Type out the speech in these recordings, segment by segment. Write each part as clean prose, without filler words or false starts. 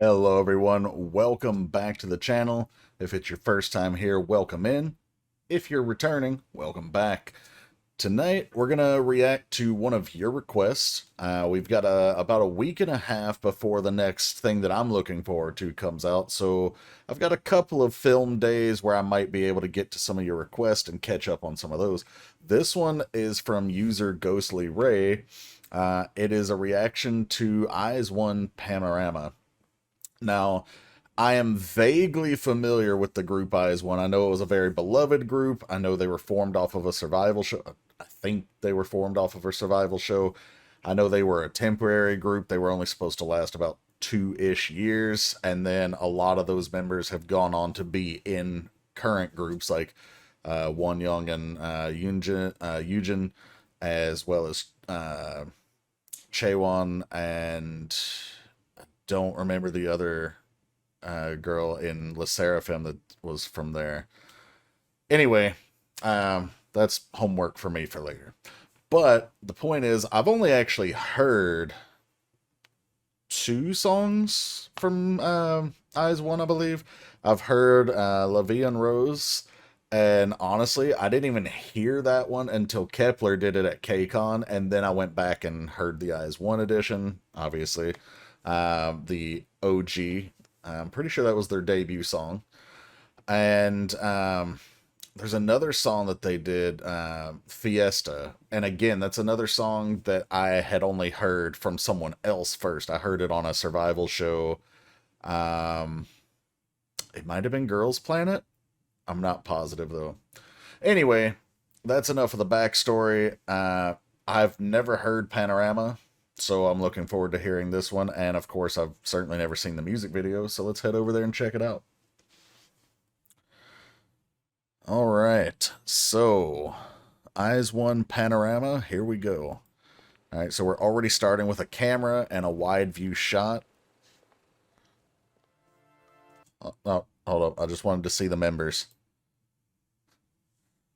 Hello everyone, welcome back to the channel. If it's your first time here, welcome in. If you're returning, welcome back. Tonight we're gonna react to one of your requests. We've got about a week and a half before the next thing that I'm looking forward to comes out, so I've got a couple of film days where I might be able to get to some of your requests and catch up on some of those. This one is from user GhostlyRae. It is a reaction to aizwan Panorama. Now, I am vaguely familiar with the group aizwan. I know it was a very beloved group. I know they were formed off of a survival show. I think they were formed off of a survival show. I know they were a temporary group. They were only supposed to last about 2-ish years. And then a lot of those members have gone on to be in current groups like Wonyoung and Yujin, as well as Chaewon and don't remember the other girl in La Seraphim that was from there. Anyway, that's homework for me for later. But the point is, I've only actually heard 2 songs from aizwan, I believe. I've heard La Vie en Rose, and honestly, I didn't even hear that one until Kepler did it at KCON, and then I went back and heard the aizwan edition, obviously. The OG. I'm pretty sure that was their debut song. And there's another song that they did, Fiesta. And again, that's another song that I had only heard from someone else first. I heard it on a survival show. Um, it might have been Girls Planet. I'm not positive though. Anyway, that's enough of the backstory. I've never heard Panorama, so I'm looking forward to hearing this one. And of course, I've certainly never seen the music video, so let's head over there and check it out. All right, so aizwan Panorama, here we go. All right, so we're already starting with a camera and a wide view shot. Oh, hold up, I just wanted to see the members.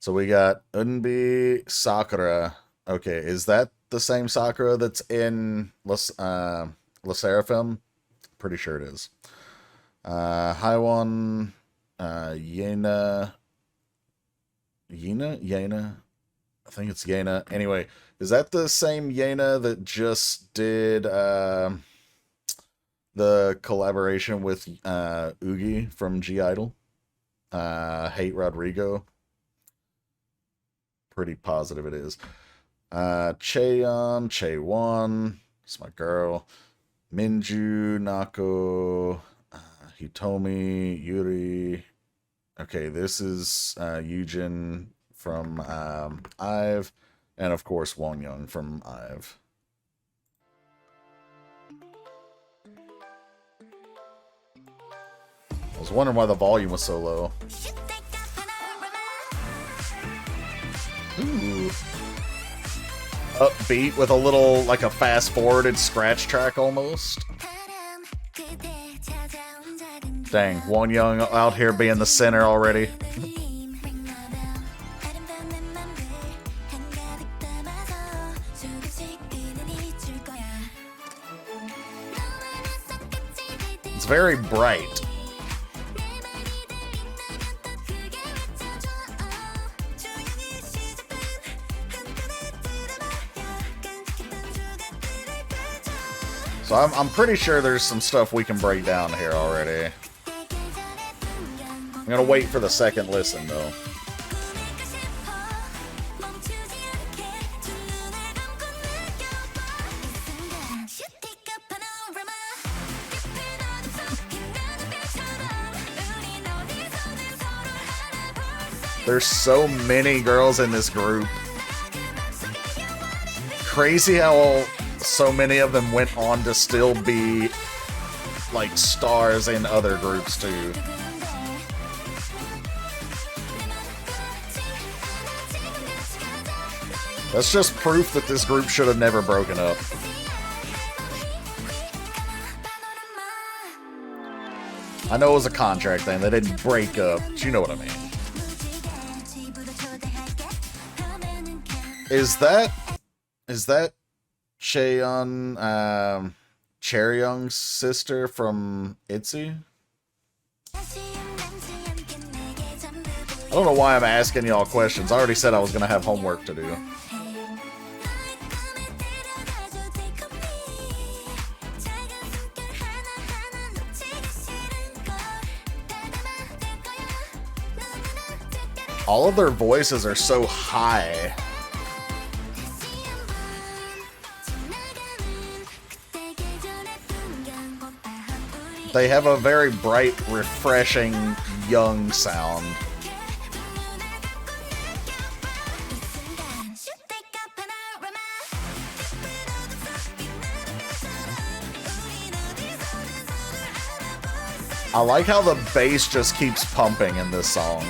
So we got Unbi Sakura. Okay, is that the same Sakura that's in La Seraphim? Pretty sure it is. Haiwan, Yena, Yena. I think it's Yena. Anyway, is that the same Yena that just did the collaboration with Oogie from G Idol? Hate Rodrigo. Pretty positive it is. Cheon, Chaewon, it's my girl. Minju, Nako, Hitomi, Yuri. Okay, this is Yujin from IVE, and of course Wonyoung from IVE. I was wondering why the volume was so low. Ooh. Upbeat with a little, like a fast-forwarded scratch track almost. Dang, Wonyoung out here being the center already. It's very bright. So I'm pretty sure there's some stuff we can break down here already. I'm gonna wait for the second listen though. There's so many girls in this group. Crazy how so many of them went on to still be like stars in other groups too. That's just proof that this group should have never broken up. I know it was a contract thing, they didn't break up, but you know what I mean. Is that Cheon Young's sister from ITZY? I don't know why I'm asking y'all questions. I already said I was going to have homework to do. All of their voices are so high. They have a very bright, refreshing, young sound. I like how the bass just keeps pumping in this song.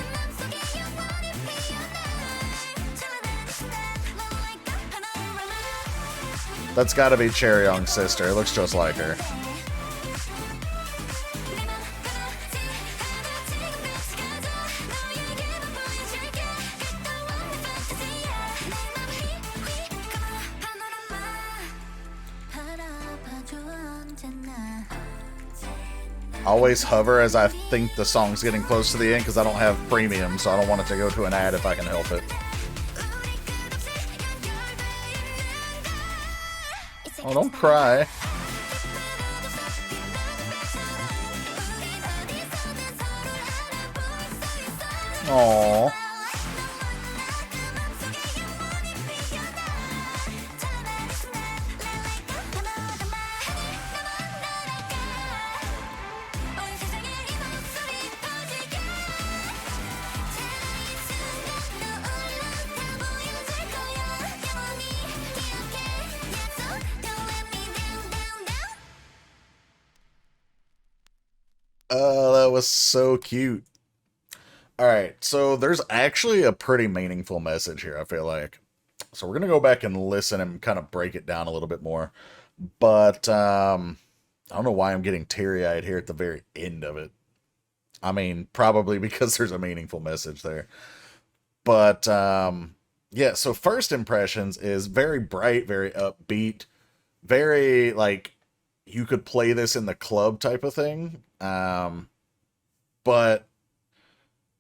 That's gotta be Young's sister. It looks just like her. I always hover as I think the song's getting close to the end because I don't have premium, so I don't want it to go to an ad if I can help it. Oh, don't cry. Aww. Oh, that was so cute. Alright, so there's actually a pretty meaningful message here, I feel like. So we're going to go back and listen and kind of break it down a little bit more. But, I don't know why I'm getting teary-eyed here at the very end of it. I mean, probably because there's a meaningful message there. But, yeah, so first impressions is very bright, very upbeat, very, like, you could play this in the club type of thing. But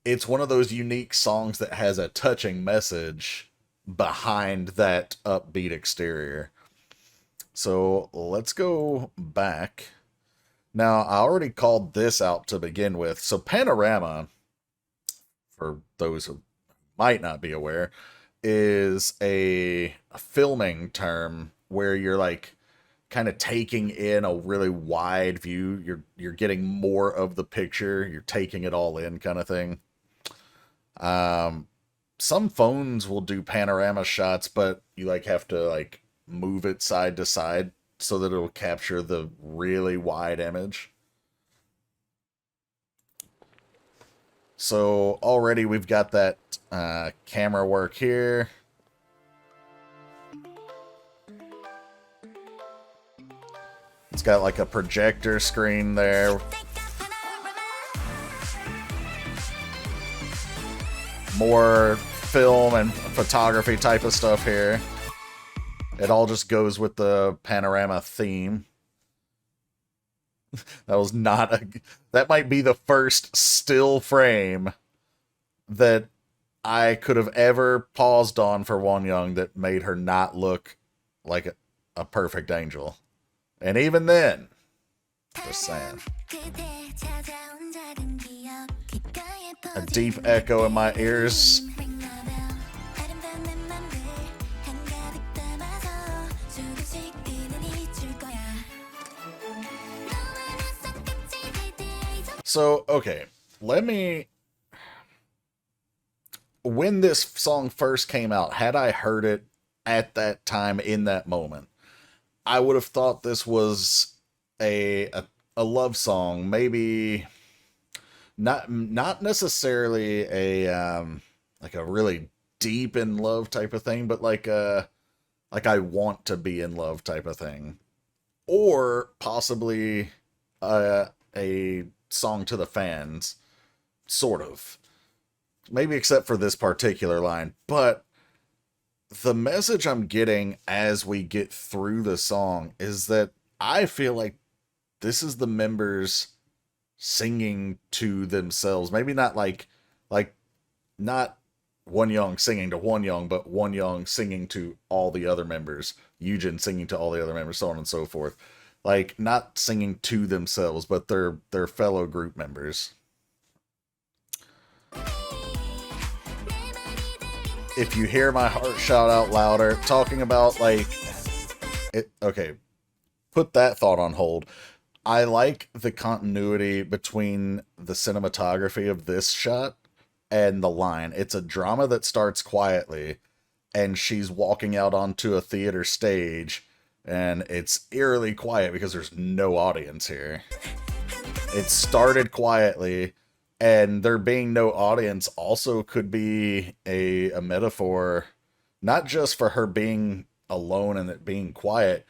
it's one of those unique songs that has a touching message behind that upbeat exterior. So let's go back. Now, I already called this out to begin with. So Panorama, for those who might not be aware, is a filming term where you're like kind of taking in a really wide view. You're getting more of the picture. You're taking it all in, kind of thing. Some phones will do panorama shots, but you like have to like move it side to side so that it'll capture the really wide image. So already we've got that camera work here. It's got like a projector screen there. More film and photography type of stuff here. It all just goes with the panorama theme. That might be the first still frame that I could have ever paused on for Won Young that made her not look like a perfect angel. And even then, just saying. A deep echo in my ears. So, okay, when this song first came out, had I heard it at that time in that moment, I would have thought this was a love song, maybe not necessarily a like a really deep in love type of thing, but like I want to be in love type of thing, or possibly a song to the fans, sort of. Maybe except for this particular line, but the message I'm getting as we get through the song is that I feel like this is the members singing to themselves. Maybe not like not One Young singing to One Young, but One Young singing to all the other members, Eugen singing to all the other members, so on and so forth. Like not singing to themselves, but their fellow group members. If you hear my heart shout out louder, talking about like it. Okay, put that thought on hold. I like the continuity between the cinematography of this shot and the line. It's a drama that starts quietly, and she's walking out onto a theater stage, and it's eerily quiet because there's no audience here. It started quietly, and there being no audience also could be a metaphor, not just for her being alone and it being quiet,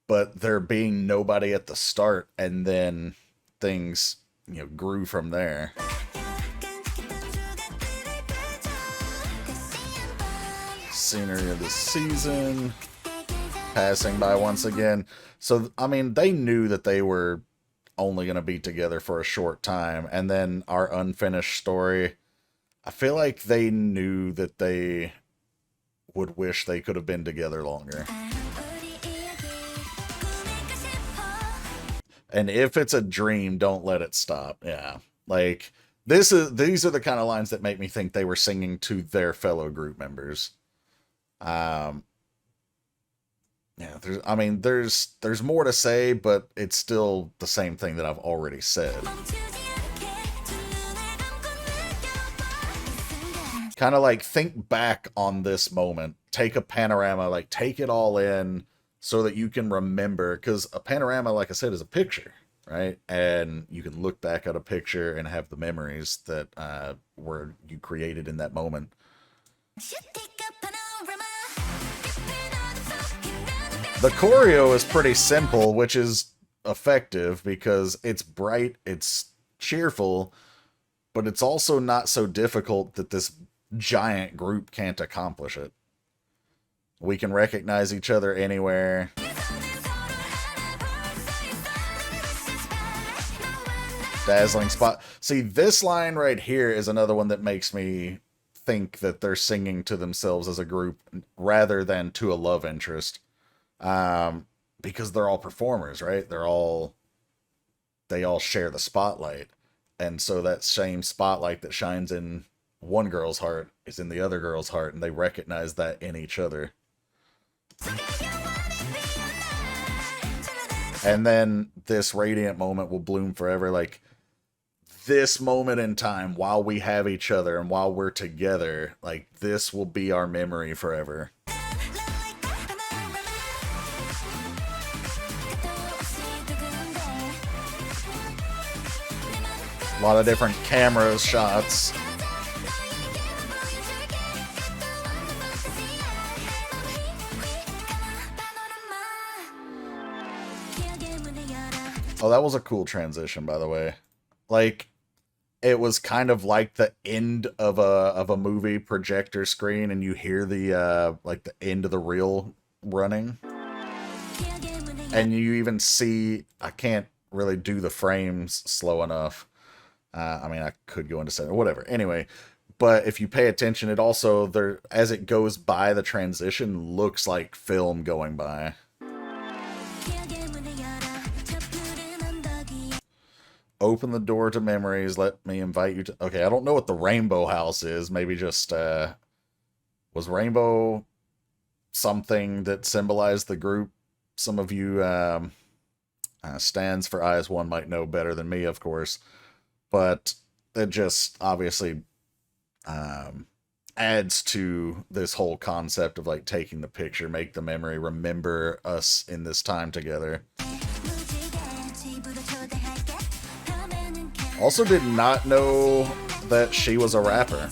but there being nobody at the start, and then things, grew from there. Scenery of the season, passing by once again. So, I mean, they knew that they were only going to be together for a short time, and then our unfinished story, I feel like they knew that they would wish they could have been together longer. And if it's a dream, don't let it stop. Yeah. Like these are the kind of lines that make me think they were singing to their fellow group members. Yeah, there's more to say, but it's still the same thing that I've already said. Kind of like think back on this moment, take a panorama, like take it all in so that you can remember, because a panorama, like I said, is a picture, right? And you can look back at a picture and have the memories that were you created in that moment. The choreo is pretty simple, which is effective because it's bright, it's cheerful, but it's also not so difficult that this giant group can't accomplish it. We can recognize each other anywhere. Dazzling spot. See, this line right here is another one that makes me think that they're singing to themselves as a group rather than to a love interest. Because they're all performers, right? They all share the spotlight. And so that same spotlight that shines in one girl's heart is in the other girl's heart, and they recognize that in each other. And then this radiant moment will bloom forever. Like, this moment in time, while we have each other and while we're together, like, this will be our memory forever. A lot of different camera shots. Oh, that was a cool transition, by the way. Like, it was kind of like the end of a movie projector screen, and you hear the like the end of the reel running. And you even see, I can't really do the frames slow enough. I mean, I could go into setting, whatever. Anyway, but if you pay attention, it also, there, as it goes by, the transition looks like film going by. Open the door to memories. Let me invite you to... Okay, I don't know what the Rainbow House is. Maybe just, was Rainbow something that symbolized the group? Some of you stands for Aizwan might know better than me, of course. But it just obviously adds to this whole concept of like taking the picture, make the memory, remember us in this time together. Also did not know that she was a rapper.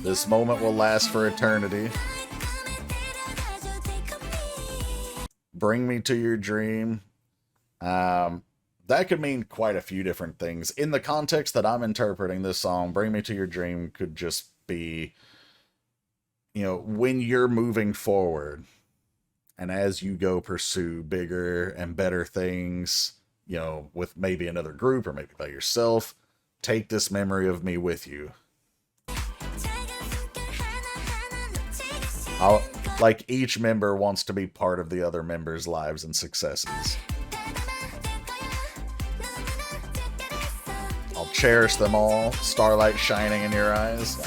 This moment will last for eternity. Bring me to your dream. That could mean quite a few different things. In the context that I'm interpreting this song, Bring Me to Your Dream could just be, when you're moving forward And as you go pursue bigger and better things, you know, with maybe another group or maybe by yourself, take this memory of me with you. Like each member wants to be part of the other members' lives and successes. I'll cherish them all, starlight shining in your eyes.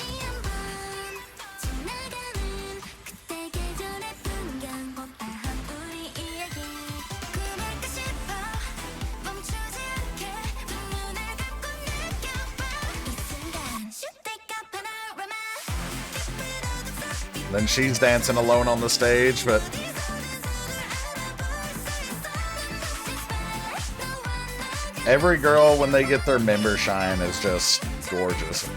Then she's dancing alone on the stage, but every girl, when they get their member shine, is just gorgeous.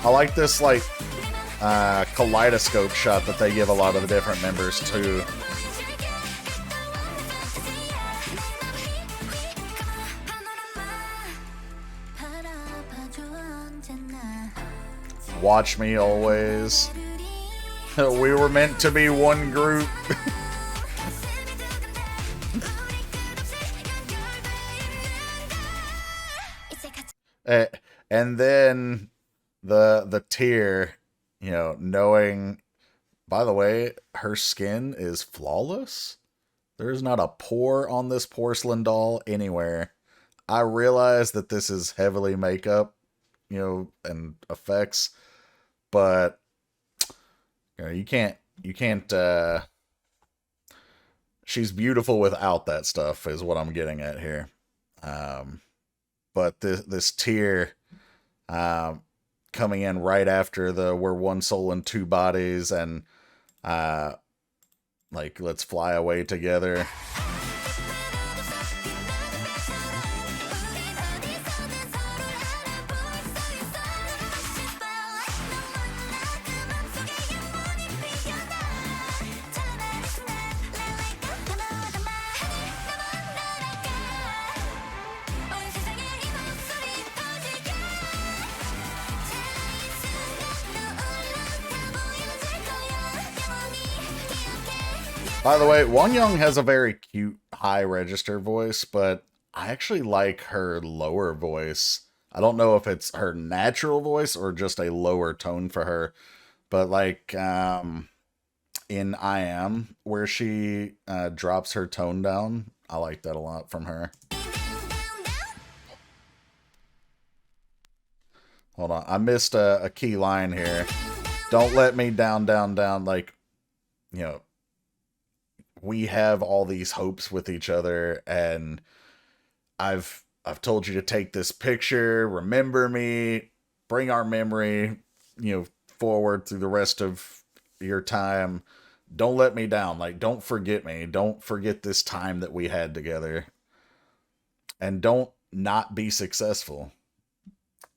I like this, like, kaleidoscope shot that they give a lot of the different members, too. Watch me always. We were meant to be one group. And then the tear, you know, knowing, by the way, her skin is flawless. There's not a pore on this porcelain doll anywhere. I realize that this is heavily makeup, you know, and effects, but you know, you can't, she's beautiful without that stuff is what I'm getting at here. But this tear, coming in right after the we're one soul in two bodies and, like, let's fly away together. By the way, Wonyoung has a very cute high register voice, but I actually like her lower voice. I don't know if it's her natural voice or just a lower tone for her, but like in I Am, where she drops her tone down, I like that a lot from her. Hold on, I missed a key line here. Don't let me down, down, down. Like, you know, we have all these hopes with each other, and I've told you to take this picture, remember me, bring our memory, you know, forward through the rest of your time. Don't let me down. Like, don't forget me. Don't forget this time that we had together. And don't not be successful.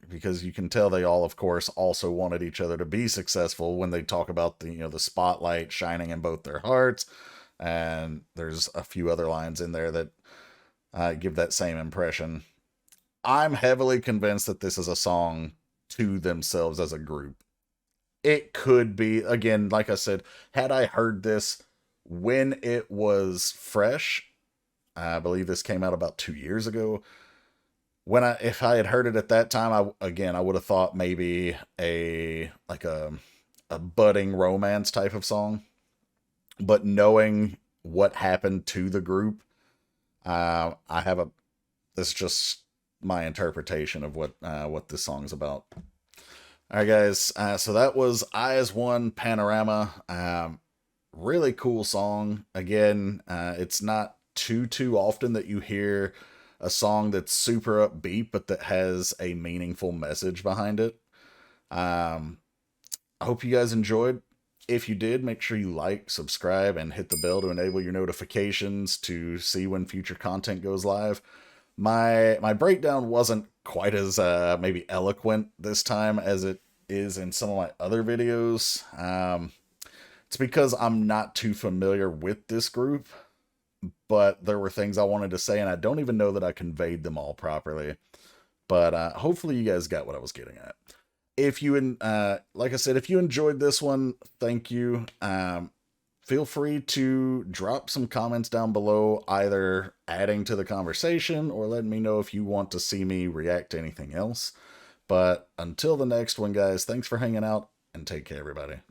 Because you can tell they all, of course, also wanted each other to be successful when they talk about the, you know, the spotlight shining in both their hearts. And there's a few other lines in there that give that same impression. I'm heavily convinced that this is a song to themselves as a group. It could be, again, like I said, had I heard this when it was fresh, I believe this came out about 2 years ago. If I had heard it at that time, I would have thought maybe a budding romance type of song. But knowing what happened to the group, this is just my interpretation of what this song's about. All right, guys. So that was aizwon Panorama. Really cool song. Again, it's not too often that you hear a song that's super upbeat, but that has a meaningful message behind it. I hope you guys enjoyed. If you did, make sure you like, subscribe, and hit the bell to enable your notifications to see when future content goes live. My breakdown wasn't quite as maybe eloquent this time as it is in some of my other videos. It's because I'm not too familiar with this group, but there were things I wanted to say, and I don't even know that I conveyed them all properly. But hopefully you guys got what I was getting at. if you, like I said, if you enjoyed this one, thank you. Feel free to drop some comments down below, either adding to the conversation or letting me know if you want to see me react to anything else. But until the next one, guys, thanks for hanging out, and take care, everybody.